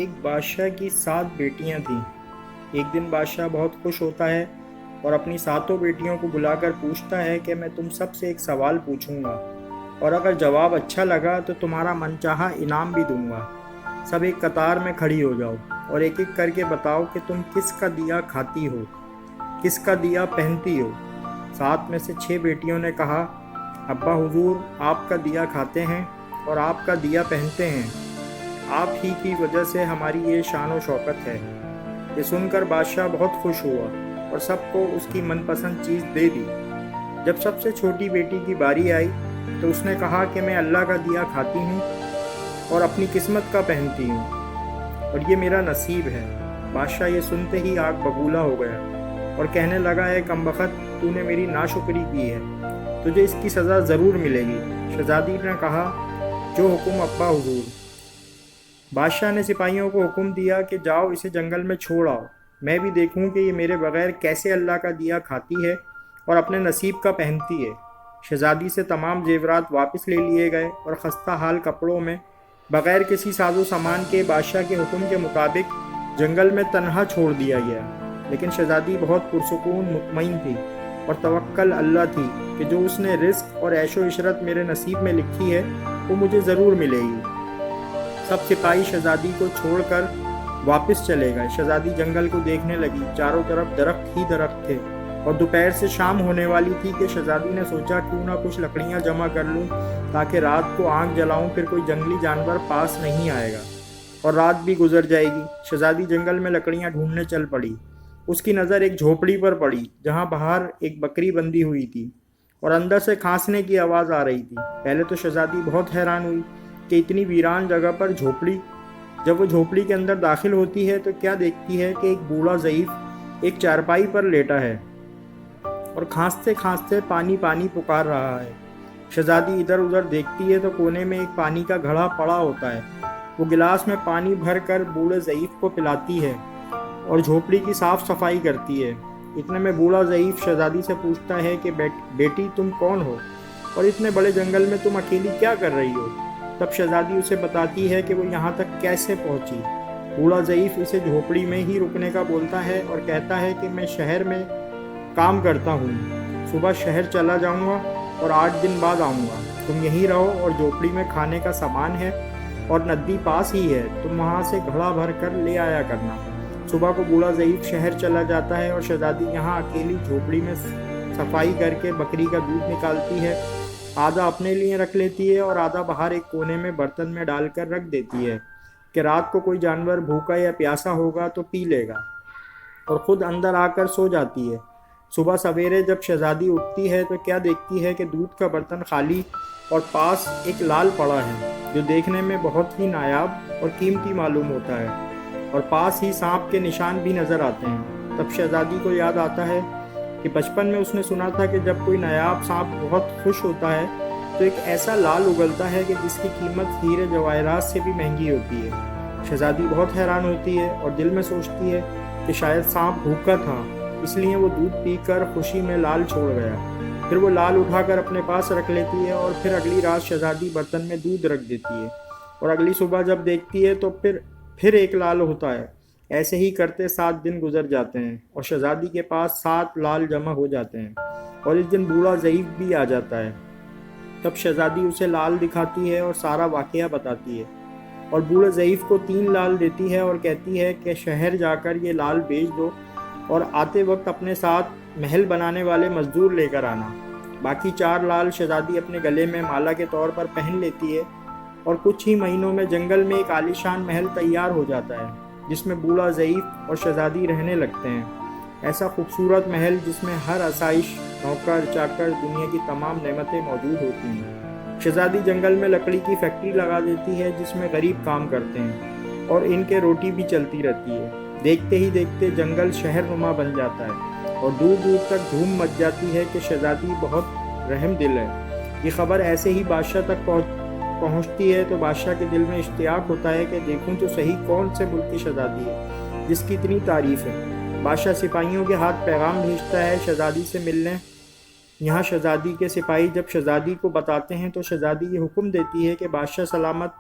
ایک بادشاہ کی 7 بیٹیاں تھیں۔ ایک دن بادشاہ بہت خوش ہوتا ہے اور اپنی 7 بیٹیوں کو بلا کر پوچھتا ہے کہ میں تم سب سے ایک سوال پوچھوں گا اور اگر جواب اچھا لگا تو تمہارا من چاہا انعام بھی دوں گا۔ سب ایک قطار میں کھڑی ہو جاؤ اور ایک ایک کر کے بتاؤ کہ تم کس کا دیا کھاتی ہو، کس کا دیا پہنتی ہو۔ 7 میں سے 6 بیٹیوں نے کہا، ابا حضور آپ کا دیا کھاتے ہیں اور آپ کا دیا پہنتے ہیں، آپ ہی کی وجہ سے ہماری یہ شان و شوکت ہے۔ یہ سن کر بادشاہ بہت خوش ہوا اور سب کو اس کی من پسند چیز دے دی۔ جب سب سے چھوٹی بیٹی کی باری آئی تو اس نے کہا کہ میں اللہ کا دیا کھاتی ہوں اور اپنی قسمت کا پہنتی ہوں اور یہ میرا نصیب ہے۔ بادشاہ یہ سنتے ہی آگ ببولا ہو گیا اور کہنے لگا، اے کمبخت، تو نے میری ناشکری کی ہے، تجھے اس کی سزا ضرور ملے گی۔ شہزادی نے کہا، جو حکم ابا حضور۔ بادشاہ نے سپاہیوں کو حکم دیا کہ جاؤ اسے جنگل میں چھوڑ آؤ، میں بھی دیکھوں کہ یہ میرے بغیر کیسے اللہ کا دیا کھاتی ہے اور اپنے نصیب کا پہنتی ہے۔ شہزادی سے تمام زیورات واپس لے لیے گئے اور خستہ حال کپڑوں میں بغیر کسی ساز و سامان کے بادشاہ کے حکم کے مطابق جنگل میں تنہا چھوڑ دیا گیا۔ لیکن شہزادی بہت پرسکون مطمئن تھی اور توکل اللہ تھی کہ جو اس نے رزق اور عیش و عشرت میرے نصیب میں لکھی ہے وہ مجھے ضرور ملے گی۔ سب سپاہی شہزادی کو چھوڑ کر واپس چلے گئے۔ شہزادی جنگل کو دیکھنے لگی، چاروں طرف درخت ہی درخت تھے اور دوپہر سے شام ہونے والی تھی کہ شہزادی نے سوچا کیوں نہ کچھ لکڑیاں جمع کر لوں تاکہ رات کو آگ جلاؤں، پھر کوئی جنگلی جانور پاس نہیں آئے گا اور رات بھی گزر جائے گی۔ شہزادی جنگل میں لکڑیاں ڈھونڈنے چل پڑی۔ اس کی نظر ایک جھوپڑی پر پڑی جہاں باہر ایک بکری بندھی ہوئی تھی اور اندر سے کھانسنے کی آواز آ رہی تھی۔ پہلے تو شہزادی بہت حیران ہوئی کہ اتنی ویران جگہ پر جھوپڑی۔ جب وہ جھوپڑی کے اندر داخل ہوتی ہے تو کیا دیکھتی ہے کہ ایک بوڑھا ضعیف ایک چارپائی پر لیٹا ہے اور کھانستے کھانستے پانی پانی پکار رہا ہے۔ شہزادی ادھر ادھر دیکھتی ہے تو کونے میں ایک پانی کا گھڑا پڑا ہوتا ہے۔ وہ گلاس میں پانی بھر کر بوڑھے ضعیف کو پلاتی ہے اور جھوپڑی کی صاف صفائی کرتی ہے۔ اتنے میں بوڑھا ضعیف شہزادی سے پوچھتا ہے کہ بیٹی تم کون ہو اور اتنے بڑے جنگل میں تم اکیلی کیا کر رہی ہو؟ تب شہزادی اسے بتاتی ہے کہ وہ یہاں تک کیسے پہنچی۔ بوڑھا ضعیف اسے جھوپڑی میں ہی رکنے کا بولتا ہے اور کہتا ہے کہ میں شہر میں کام کرتا ہوں، صبح شہر چلا جاؤں گا اور 8 دن بعد آؤں گا۔ تم یہیں رہو اور جھوپڑی میں کھانے کا سامان ہے اور ندی پاس ہی ہے، تم وہاں سے گھڑا بھر کر لے آیا کرنا۔ صبح کو بوڑھا ضعیف شہر چلا جاتا ہے اور شہزادی یہاں اکیلی جھوپڑی میں صفائی کر کے بکری کا دودھ نکالتی ہے، آدھا اپنے لیے رکھ لیتی ہے اور آدھا باہر ایک کونے میں برتن میں ڈال کر رکھ دیتی ہے کہ رات کو کوئی جانور بھوکا یا پیاسا ہوگا تو پی لے گا، اور خود اندر آ کر سو جاتی ہے۔ صبح سویرے جب شہزادی اٹھتی ہے تو کیا دیکھتی ہے کہ دودھ کا برتن خالی اور پاس ایک لال پڑا ہے جو دیکھنے میں بہت ہی نایاب اور قیمتی معلوم ہوتا ہے، اور پاس ہی سانپ کے نشان بھی نظر آتے ہیں۔ تب شہزادی کو یاد آتا ہے کہ بچپن میں اس نے سنا تھا کہ جب کوئی نایاب سانپ بہت خوش ہوتا ہے تو ایک ایسا لال اگلتا ہے کہ جس کی قیمت ہیرے جواہرات سے بھی مہنگی ہوتی ہے۔ شہزادی بہت حیران ہوتی ہے اور دل میں سوچتی ہے کہ شاید سانپ بھوکا تھا، اس لیے وہ دودھ پی کر خوشی میں لال چھوڑ گیا۔ پھر وہ لال اٹھا کر اپنے پاس رکھ لیتی ہے اور پھر اگلی رات شہزادی برتن میں دودھ رکھ دیتی ہے اور اگلی صبح جب دیکھتی ہے تو پھر ایک لال ہوتا ہے۔ ایسے ہی کرتے 7 دن گزر جاتے ہیں اور شہزادی کے پاس 7 لال جمع ہو جاتے ہیں اور اس دن بوڑھا ضعیف بھی آ جاتا ہے۔ تب شہزادی اسے لال دکھاتی ہے اور سارا واقعہ بتاتی ہے اور بوڑھے ضعیف کو 3 لال دیتی ہے اور کہتی ہے کہ شہر جا کر یہ لال بیچ دو اور آتے وقت اپنے ساتھ محل بنانے والے مزدور لے کر آنا۔ باقی 4 لال شہزادی اپنے گلے میں مالا کے طور پر پہن لیتی ہے اور کچھ ہی مہینوں میں جنگل میں ایک عالیشان محل تیار ہو جاتا ہے جس میں بوڑھا ضعیف اور شہزادی رہنے لگتے ہیں۔ ایسا خوبصورت محل جس میں ہر آسائش، نوکر چاکر، دنیا کی تمام نعمتیں موجود ہوتی ہیں۔ شہزادی جنگل میں لکڑی کی فیکٹری لگا دیتی ہے جس میں غریب کام کرتے ہیں اور ان کے روٹی بھی چلتی رہتی ہے۔ دیکھتے ہی دیکھتے جنگل شہر نما بن جاتا ہے اور دور دور تک دھوم مچ جاتی ہے کہ شہزادی بہت رحم دل ہے۔ یہ خبر ایسے ہی بادشاہ تک پہنچتی ہے تو بادشاہ کے دل میں اشتیاق ہوتا ہے کہ دیکھوں تو صحیح کون سے ملک کی شہزادی ہے جس کی اتنی تعریف ہے۔ بادشاہ سپاہیوں کے ہاتھ پیغام بھیجتا ہے شہزادی سے ملنے۔ یہاں شہزادی کے سپاہی جب شہزادی کو بتاتے ہیں تو شہزادی یہ حکم دیتی ہے کہ بادشاہ سلامت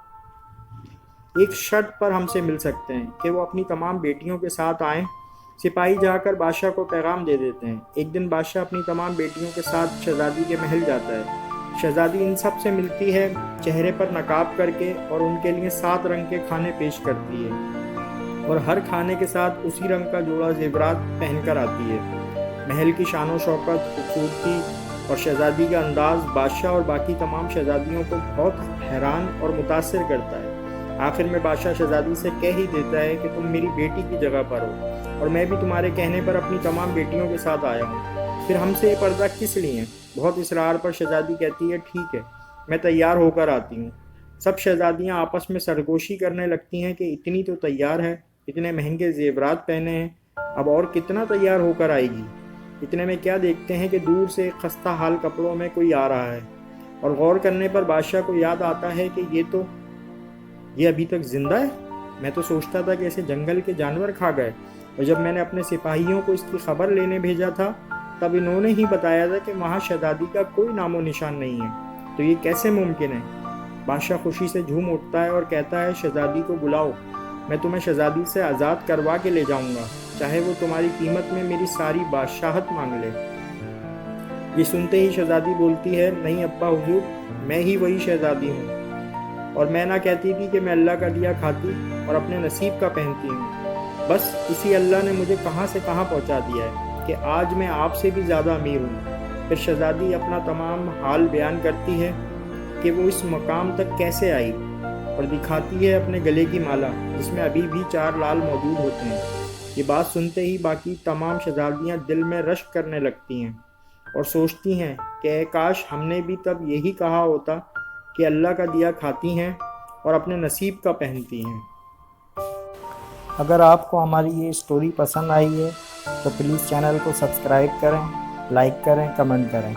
ایک شرط پر ہم سے مل سکتے ہیں کہ وہ اپنی تمام بیٹیوں کے ساتھ آئیں۔ سپاہی جا کر بادشاہ کو پیغام دے دیتے ہیں۔ ایک دن بادشاہ اپنی تمام بیٹیوں کے ساتھ شہزادی کے محل جاتا ہے۔ شہزادی ان سب سے ملتی ہے، چہرے پر نقاب کر کے، اور ان کے لیے 7 رنگ کے کھانے پیش کرتی ہے، اور ہر کھانے کے ساتھ اسی رنگ کا جوڑا زیورات پہن کر آتی ہے۔ محل کی شان و شوکت، خوبصورتی اور شہزادی کا انداز بادشاہ اور باقی تمام شہزادیوں کو بہت حیران اور متاثر کرتا ہے۔ آخر میں بادشاہ شہزادی سے کہہ ہی دیتا ہے کہ تم میری بیٹی کی جگہ پر ہو، اور میں بھی تمہارے کہنے پر اپنی تمام بیٹیوں کے ساتھ آیا ہوں، پھر ہم سے یہ پردہ کس لیے؟ بہت اصرار پر شہزادی کہتی ہے ٹھیک ہے، میں تیار ہو کر آتی ہوں۔ سب شہزادیاں آپس میں سرگوشی کرنے لگتی ہیں کہ اتنی تو تیار ہے، اتنے مہنگے زیورات پہنے ہیں، اب اور کتنا تیار ہو کر آئے گی۔ اتنے میں کیا دیکھتے ہیں کہ دور سے ایک خستہ حال کپڑوں میں کوئی آ رہا ہے، اور غور کرنے پر بادشاہ کو یاد آتا ہے کہ یہ ابھی تک زندہ ہے۔ میں تو سوچتا تھا کہ اسے جنگل کے جانور کھا گئے، اور جب میں نے اپنے سپاہیوں کو اس کی خبر لینے بھیجا تھا تب انہوں نے ہی بتایا تھا کہ وہاں شہزادی کا کوئی نام و نشان نہیں ہے، تو یہ کیسے ممکن ہے؟ بادشاہ خوشی سے جھوم اٹھتا ہے اور کہتا ہے شہزادی کو بلاؤ، میں تمہیں شہزادی سے آزاد کروا کے لے جاؤں گا، چاہے وہ تمہاری قیمت میں میری ساری بادشاہت مانگ لے۔ یہ سنتے ہی شہزادی بولتی ہے نہیں ابا حضور، میں ہی وہی شہزادی ہوں، اور میں نہ کہتی تھی کہ میں اللہ کا دیا کھاتی اور اپنے نصیب کا پہنتی ہوں، بس اسی اللہ نے مجھے کہاں سے کہاں پہنچا دیا ہے کہ آج میں آپ سے بھی زیادہ امیر ہوں۔ پھر شہزادی اپنا تمام حال بیان کرتی ہے کہ وہ اس مقام تک کیسے آئی، اور دکھاتی ہے اپنے گلے کی مالا جس میں ابھی بھی 4 لال موجود ہوتے ہیں۔ یہ بات سنتے ہی باقی تمام شہزادیاں دل میں رشک کرنے لگتی ہیں اور سوچتی ہیں کہ اے کاش ہم نے بھی تب یہی کہا ہوتا کہ اللہ کا دیا کھاتی ہیں اور اپنے نصیب کا پہنتی ہیں۔ اگر آپ کو ہماری یہ اسٹوری پسند آئی ہے تو پلیز چینل کو سبسکرائب کریں، لائک کریں، کمنٹ کریں۔